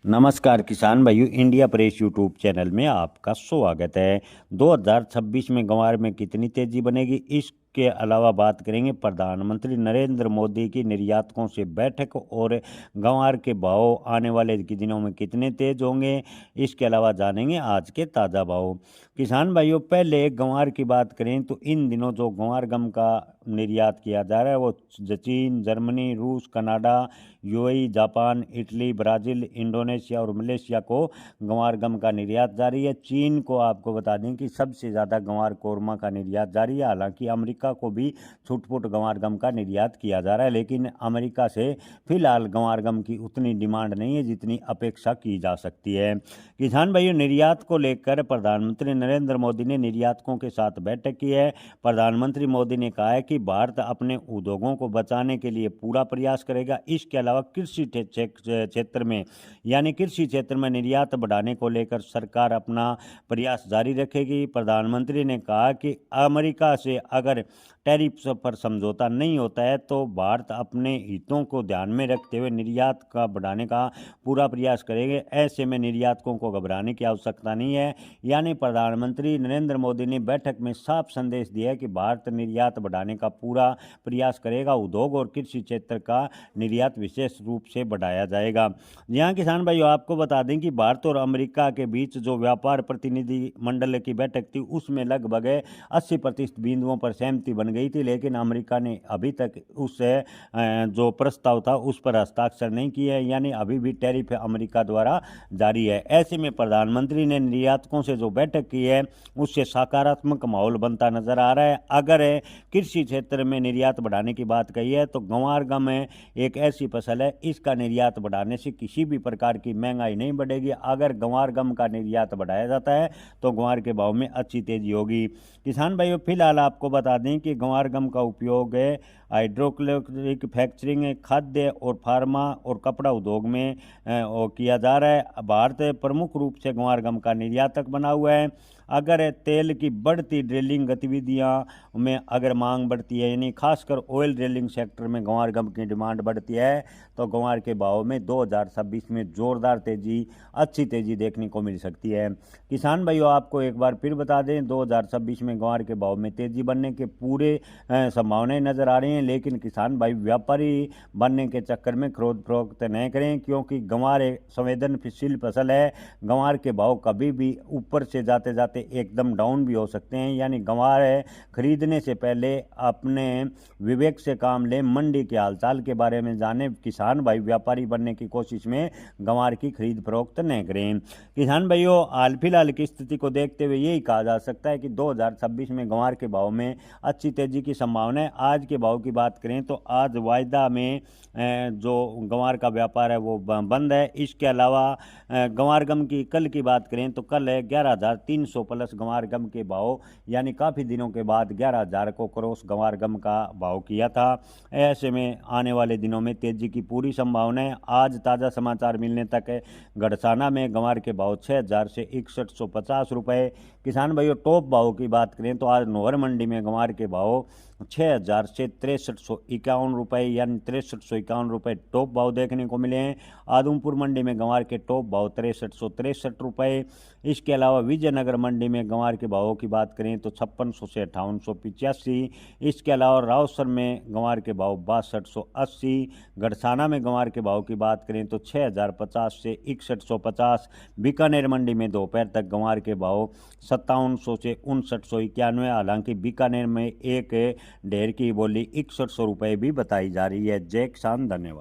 नमस्कार किसान भाइयों, इंडिया प्रेस यूट्यूब चैनल में आपका स्वागत है। 2026 में ग्वार में कितनी तेजी बनेगी, इसके अलावा बात करेंगे प्रधानमंत्री नरेंद्र मोदी की निर्यातकों से बैठक और ग्वार के भाव आने वाले दिनों में कितने तेज होंगे। इसके अलावा जानेंगे आज के ताज़ा भाव। किसान भाइयों, पहले ग्वार की बात करें तो इन दिनों जो ग्वार गम का निर्यात किया जा रहा है वो चीन, जर्मनी, रूस, Canada, UAE, Japan, Italy, Brazil, Indonesia और मलेशिया को ग्वार गम का निर्यात जारी है। चीन को आपको बता दें कि सबसे ज़्यादा ग्वार कोरमा का निर्यात जारी है। हालांकि अमेरिका को भी छुटपुट ग्वार गम का निर्यात किया जा रहा है, लेकिन अमेरिका से फिलहाल ग्वार गम की उतनी डिमांड नहीं है जितनी अपेक्षा की जा सकती है। किसान भाइयों, निर्यात को लेकर प्रधानमंत्री नरेंद्र मोदी ने निर्यातकों के साथ बैठक की है। प्रधानमंत्री मोदी ने कहा है कि भारत अपने उद्योगों को बचाने के लिए पूरा प्रयास करेगा। इसके अलावा कृषि क्षेत्र में कृषि क्षेत्र में निर्यात बढ़ाने को लेकर सरकार अपना प्रयास जारी रखेगी। प्रधानमंत्री ने कहा कि अमेरिका से अगर टैरिफ पर समझौता नहीं होता है तो भारत अपने हितों को ध्यान में रखते हुए निर्यात का बढ़ाने का पूरा प्रयास करेंगे। ऐसे में निर्यातकों को घबराने की आवश्यकता नहीं है। प्रधानमंत्री नरेंद्र मोदी ने बैठक में साफ संदेश दिया है कि भारत निर्यात बढ़ाने का पूरा प्रयास करेगा। उद्योग और कृषि क्षेत्र का निर्यात विशेष रूप से बढ़ाया जाएगा। यहाँ किसान भाइयों, आपको बता दें कि भारत और अमेरिका के बीच जो व्यापार प्रतिनिधि मंडल की बैठक थी उसमें लगभग 80% बिंदुओं पर सहमति बन गई थी, लेकिन अमेरिका ने अभी तक उस जो प्रस्ताव था उस पर हस्ताक्षर नहीं किए हैं। अभी भी टैरिफ अमेरिका द्वारा जारी है। ऐसे में प्रधानमंत्री ने निर्यातकों से जो बैठक की है उससे सकारात्मक माहौल बनता नजर आ रहा है। अगर कृषि क्षेत्र में निर्यात बढ़ाने की बात कही है तो ग्वार गम एक ऐसी फसल है, इसका निर्यात बढ़ाने से किसी भी प्रकार की महंगाई नहीं बढ़ेगी। अगर ग्वार गम का निर्यात बढ़ाया जाता है तो ग्वार के भाव में अच्छी तेजी होगी। किसान भाइयों, फिलहाल आपको बता दें कि ग्वार गम का उपयोग हाइड्रोक्लोरिक फैक्चरिंग, खाद्य और फार्मा और कपड़ा उद्योग में किया जा रहा है। भारत प्रमुख रूप से ग्वार गम का निर्यातक बना हुआ है। अगर तेल की बढ़ती ड्रिलिंग गतिविधियां में अगर मांग बढ़ती है, खासकर ऑयल ड्रिलिंग सेक्टर में ग्वार गम की डिमांड बढ़ती है तो ग्वार के भाव में 2026 में जोरदार तेजी, अच्छी तेजी देखने को मिल सकती है। किसान भाइयों, आपको एक बार फिर बता दें 2026 में ग्वार के भाव में तेजी बनने के पूरे संभावनाएं नजर आ रही हैं, लेकिन किसान भाई व्यापारी बनने के चक्कर में खरीद फरोख्त नहीं करें, क्योंकि ग्वार एक संवेदनशील फसल है। ग्वार के भाव कभी भी ऊपर से जाते जाते एकदम डाउन भी हो सकते हैं। ग्वार खरीदने से पहले अपने विवेक से काम लें, मंडी के हालचाल के बारे में जानें। किसान भाई व्यापारी बनने की कोशिश में ग्वार की खरीद फरोख्त नहीं करें। किसान भाइयों, हाल फिलहाल की स्थिति को देखते हुए यही कहा जा सकता है कि 2026 में ग्वार के भाव में अच्छी तेजी की संभावना है। आज के भाव की बात करें तो आज वायदा में जो ग्वार का व्यापार है वो बंद है। इसके अलावा ग्वार गम की कल की बात करें तो कल है 11,300 प्लस ग्वार गम के भाव, काफ़ी दिनों के बाद 11,000 को क्रॉस ग्वार गम का भाव किया था। ऐसे में आने वाले दिनों में तेजी की पूरी संभावना है। आज ताज़ा समाचार मिलने तक गड़साना में ग्वार के भाव 6,000 से 6150 रुपये। किसान भाइयों, टॉप भाव की बात करें तो आज नोहर मंडी में ग्वार के भाव 6,000 से 6351 रुपये, 6351 रुपये टॉप भाव देखने को मिले हैं। आदमपुर मंडी में ग्वार के टॉप भाव 6363 रुपये। इसके अलावा विजयनगर मंडी में ग्वार के भावों की बात करें तो 5600 से 5885। इसके अलावा रावसर में ग्वार के भाव 6280। गड़साना में ग्वार के भाव की बात करें तो 6050 से 6150। बीकानेर मंडी में दोपहर तक ग्वार के भाव 5700 से 5991। हालांकि बीकानेर में एक ढेर की बोली 6100 रुपये भी बताई जा रही है। जय किसान, धन्यवाद।